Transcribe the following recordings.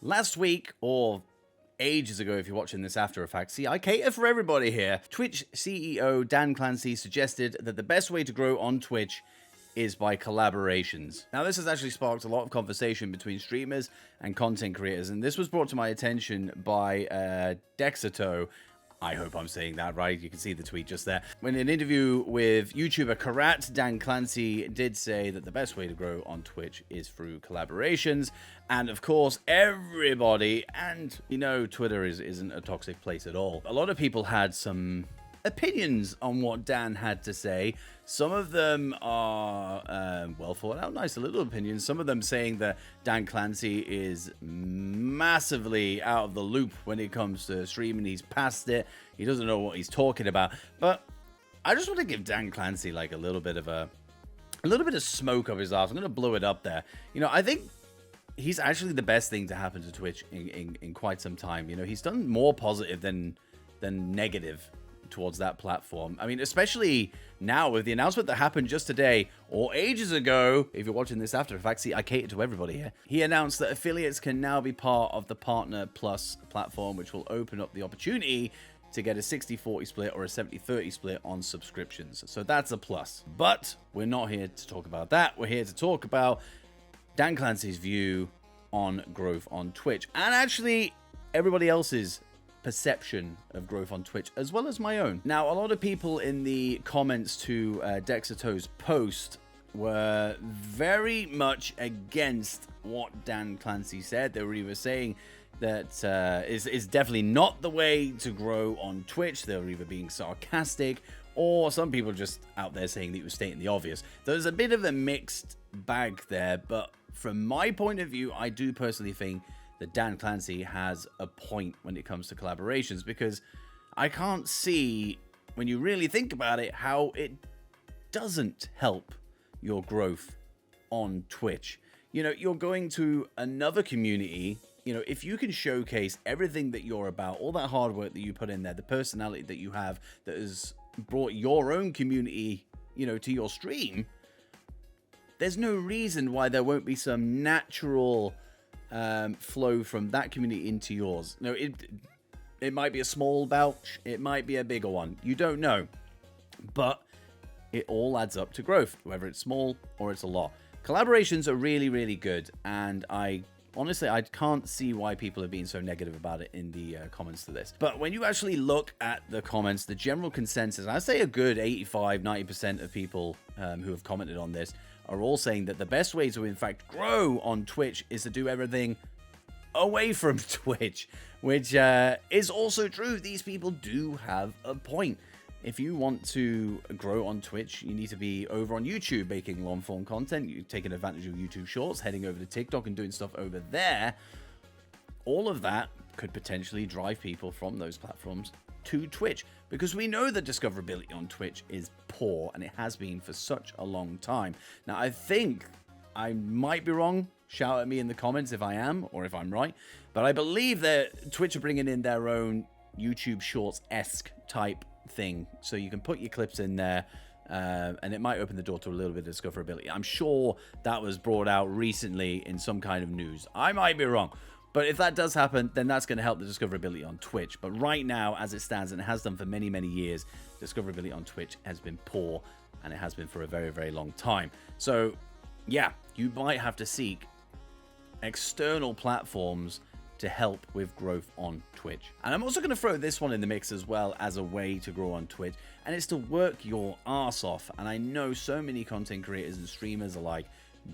Last week, or ages ago if you're watching this after a fact, see, I cater for everybody here. Twitch CEO Dan Clancy suggested that the best way to grow on Twitch is by collaborations. Now, this has actually sparked a lot of conversation between streamers and content creators, and this was brought to my attention by Dexito. I hope I'm saying that right. You can see the tweet just there. In an interview with YouTuber Karat, Dan Clancy did say that the best way to grow on Twitch is through collaborations. And of course, everybody, and you know, Twitter isn't a toxic place at all. A lot of people had some opinions on what Dan had to say. Some of them are well thought out, nice little opinions. Some of them saying that Dan Clancy is massively out of the loop when it comes to streaming. He's past it. He doesn't know what he's talking about. But I just want to give Dan Clancy like a little bit of smoke up his ass. I'm going to blow it up there. You know, I think he's actually the best thing to happen to Twitch in quite some time. You know, he's done more positive than negative towards that platform. I mean, especially now with the announcement that happened just today or ages ago, if you're watching this after the fact, see, I cater to everybody here. He announced that affiliates can now be part of the Partner Plus platform, which will open up the opportunity to get a 60-40 split or a 70-30 split on subscriptions. So that's a plus. But we're not here to talk about that. We're here to talk about Dan Clancy's view on growth on Twitch, and actually everybody else's perception of growth on Twitch, as well as my own. Now, a lot of people in the comments to Dexito's post were very much against what Dan Clancy said. They were either saying that is definitely not the way to grow on Twitch. They were either being sarcastic, or some people just out there saying that he was stating the obvious. There's a bit of a mixed bag there, but from my point of view, I do personally think that Dan Clancy has a point when it comes to collaborations, because I can't see, when you really think about it, how it doesn't help your growth on Twitch. You know, you're going to another community. You know, if you can showcase everything that you're about, all that hard work that you put in there, the personality that you have that has brought your own community, you know, to your stream, there's no reason why there won't be some natural flow from that community into yours. No, it might be a small belch, it might be a bigger one, you don't know, but it all adds up to growth, whether it's small or it's a lot. Collaborations are really, really good, and I honestly can't see why people are being so negative about it in the comments to this. But when you actually look at the comments, the general consensus, and I say a good 85-90% of people who have commented on this are all saying that the best way to in fact grow on Twitch is to do everything away from Twitch, which is also true. These people do have a point. If you want to grow on Twitch, you need to be over on YouTube making long form content. You're taking advantage of YouTube Shorts, heading over to TikTok and doing stuff over there. All of that could potentially drive people from those platforms to Twitch, because we know that discoverability on Twitch is poor, and it has been for such a long time. Now, I think I might be wrong. Shout at me in the comments if I am, or if I'm right. But I believe that Twitch are bringing in their own YouTube Shorts-esque type thing, so you can put your clips in there, and it might open the door to a little bit of discoverability. I'm sure that was brought out recently in some kind of news. I might be wrong. But if that does happen, then that's going to help the discoverability on Twitch. But right now, as it stands, and it has done for many, many years, discoverability on Twitch has been poor, and it has been for a very, very long time. So, yeah, you might have to seek external platforms to help with growth on Twitch. And I'm also going to throw this one in the mix as well as a way to grow on Twitch, and it's to work your ass off. And I know so many content creators and streamers alike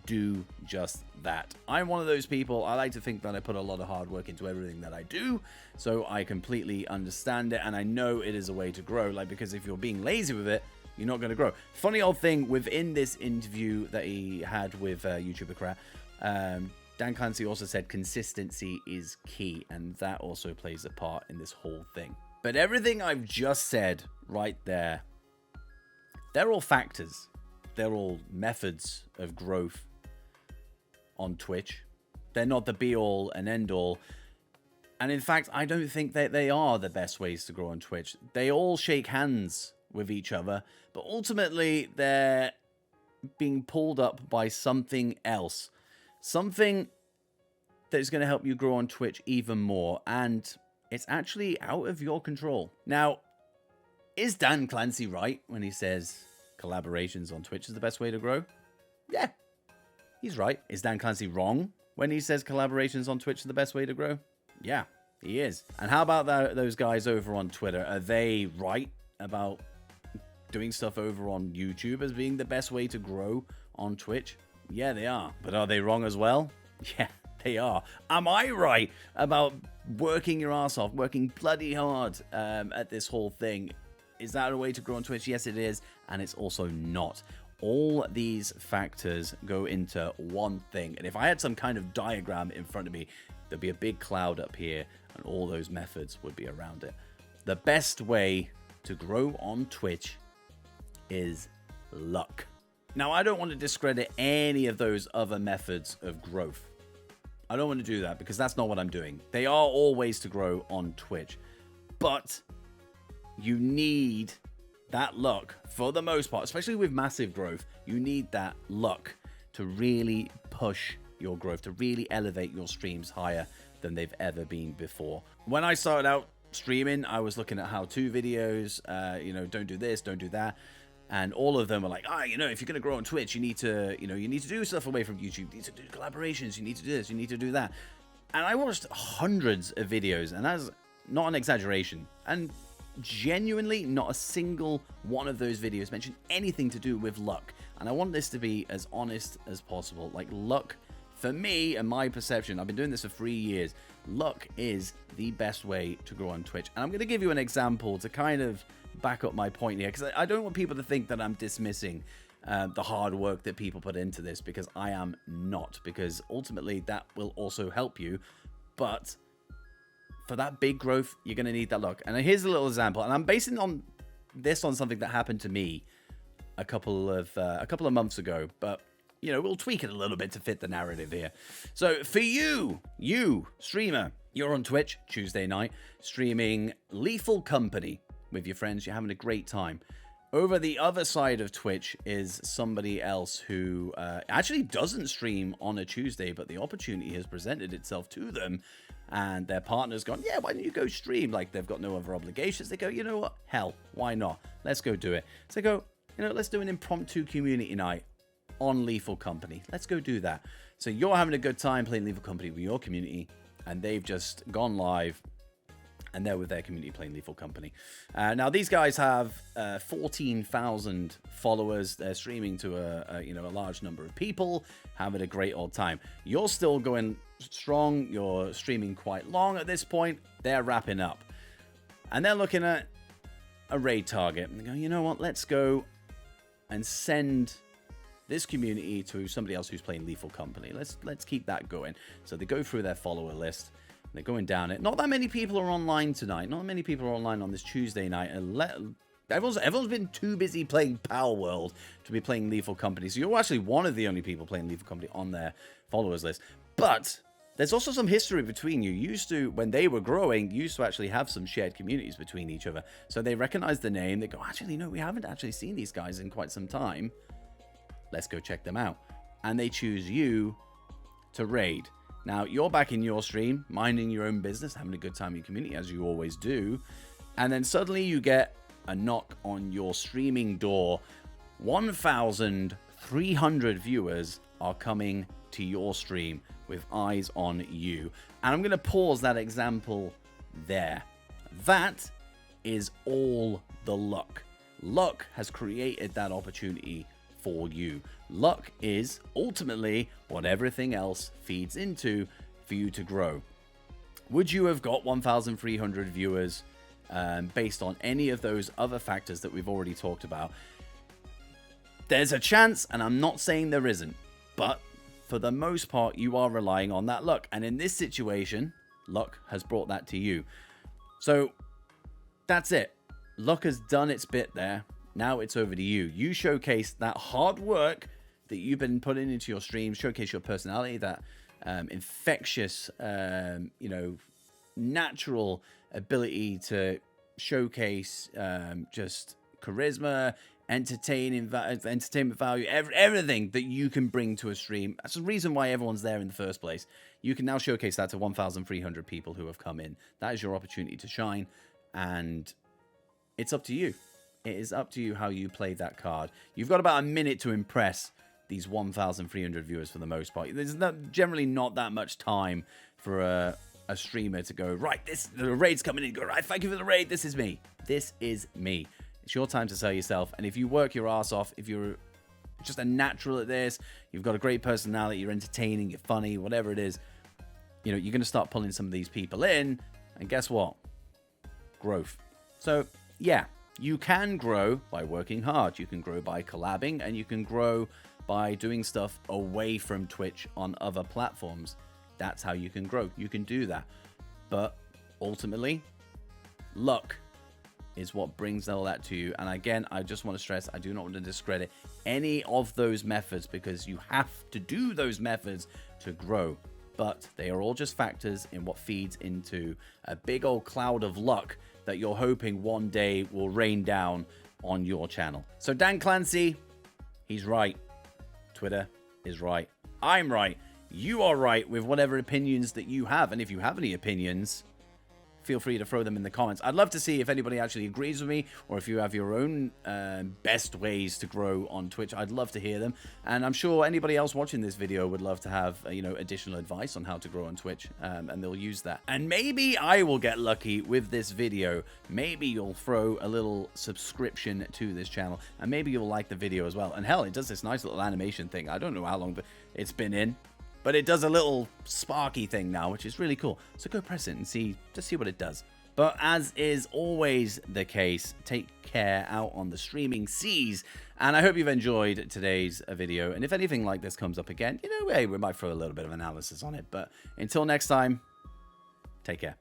do just that. I'm one of those people. I like to think that I put a lot of hard work into everything that I do, so I completely understand it, and I know it is a way to grow, like, because if you're being lazy with it, you're not going to grow. Funny old thing within this interview that he had with YouTuber Krat, Dan Clancy also said consistency is key, and that also plays a part in this whole thing. But everything I've just said right there, they're all factors. They're all methods of growth on Twitch. They're not the be-all and end-all. And in fact, I don't think that they are the best ways to grow on Twitch. They all shake hands with each other, but ultimately they're being pulled up by something else. Something that is going to help you grow on Twitch even more, and it's actually out of your control. Now, is Dan Clancy right when he says collaborations on Twitch is the best way to grow? Yeah, he's right. Is Dan Clancy wrong when he says collaborations on Twitch are the best way to grow? Yeah, he is. And how about those guys over on Twitter? Are they right about doing stuff over on YouTube as being the best way to grow on Twitch? Yeah, they are. But are they wrong as well? Yeah, they are. Am I right about working your ass off, working bloody hard at this whole thing? Is that a way to grow on Twitch? Yes, it is. And it's also not. All these factors go into one thing. And if I had some kind of diagram in front of me, there'd be a big cloud up here, and all those methods would be around it. The best way to grow on Twitch is luck. Now, I don't want to discredit any of those other methods of growth. I don't want to do that because that's not what I'm doing. They are all ways to grow on Twitch. But you need that luck for the most part, especially with massive growth. You need that luck to really push your growth, to really elevate your streams higher than they've ever been before. When I started out streaming, I was looking at how-to videos, don't do this, don't do that. And all of them are like, if you're going to grow on Twitch, you need to do stuff away from YouTube. You need to do collaborations. You need to do this. You need to do that. And I watched hundreds of videos, and that's not an exaggeration. And genuinely, not a single one of those videos mentioned anything to do with luck. And I want this to be as honest as possible. Like, luck, for me and my perception, I've been doing this for 3 years. Luck is the best way to grow on Twitch. And I'm going to give you an example to kind of back up my point here, because I don't want people to think that I'm dismissing the hard work that people put into this, because I am not, because ultimately that will also help you. But for that big growth, you're going to need that luck. And here's a little example, and I'm basing on this on something that happened to me a couple of months ago, but we'll tweak it a little bit to fit the narrative here. So for you streamer, you're on Twitch Tuesday night streaming Lethal Company with your friends. You're having a great time. Over the other side of Twitch is somebody else who actually doesn't stream on a Tuesday, but the opportunity has presented itself to them, and their partner's gone, yeah, why don't you go stream? Like, they've got no other obligations. They go, you know what? Hell, why not? Let's go do it. So they go, let's do an impromptu community night on Lethal Company. Let's go do that. So you're having a good time playing Lethal Company with your community, and they've just gone live, and they're with their community playing Lethal Company. Now, these guys have 14,000 followers. They're streaming to a large number of people, having a great old time. You're still going strong. You're streaming quite long at this point. They're wrapping up. And they're looking at a raid target. And they go, you know what? Let's go and send this community to somebody else who's playing Lethal Company. Let's keep that going. So they go through their follower list. They're going down it. Not that many people are online tonight. Not many people are online on this Tuesday night. And everyone's been too busy playing Power World to be playing Lethal Company. So you're actually one of the only people playing Lethal Company on their followers list. But there's also some history between you. Used to, when they were growing, used to actually have some shared communities between each other. So they recognize the name. They go, actually, no, we haven't actually seen these guys in quite some time. Let's go check them out. And they choose you to raid. Now, you're back in your stream, minding your own business, having a good time in your community, as you always do. And then suddenly you get a knock on your streaming door. 1,300 viewers are coming to your stream with eyes on you. And I'm going to pause that example there. That is all the luck. Luck has created that opportunity for you. Luck is ultimately what everything else feeds into for you to grow. Would you have got 1,300 viewers based on any of those other factors that we've already talked about? There's a chance, and I'm not saying there isn't, but for the most part, you are relying on that luck. And in this situation, luck has brought that to you. So that's it. Luck has done its bit there. Now it's over to you. You showcase that hard work that you've been putting into your stream, showcase your personality, that infectious, natural ability to showcase just charisma, entertainment value, everything that you can bring to a stream. That's the reason why everyone's there in the first place. You can now showcase that to 1,300 people who have come in. That is your opportunity to shine, and it's up to you. It is up to you how you play that card. You've got about a minute to impress these 1,300 viewers for the most part. There's generally not that much time for a streamer to go, right, the raid's coming in, go, right, thank you for the raid, this is me. This is me. It's your time to sell yourself, and if you work your ass off, if you're just a natural at this, you've got a great personality, you're entertaining, you're funny, whatever it is, you know, you're going to start pulling some of these people in, and guess what? Growth. So, yeah, you can grow by working hard. You can grow by collabing, and you can grow by doing stuff away from Twitch on other platforms. That's how you can grow. You can do that. But ultimately, luck is what brings all that to you. And again, I just want to stress, I do not want to discredit any of those methods, because you have to do those methods to grow. But they are all just factors in what feeds into a big old cloud of luck that you're hoping one day will rain down on your channel. So Dan Clancy, he's right. Twitter is right. I'm right. You are right with whatever opinions that you have. And if you have any opinions, feel free to throw them in the comments. I'd love to see if anybody actually agrees with me, or if you have your own best ways to grow on Twitch. I'd love to hear them. And I'm sure anybody else watching this video would love to have, you know, additional advice on how to grow on Twitch, and they'll use that. And maybe I will get lucky with this video. Maybe you'll throw a little subscription to this channel, and maybe you'll like the video as well. And hell, it does this nice little animation thing. I don't know how long it's been in, but it does a little sparky thing now, which is really cool. So go press it and just see what it does. But as is always the case, take care out on the streaming seas. And I hope you've enjoyed today's video. And if anything like this comes up again, you know, hey, we might throw a little bit of analysis on it. But until next time, take care.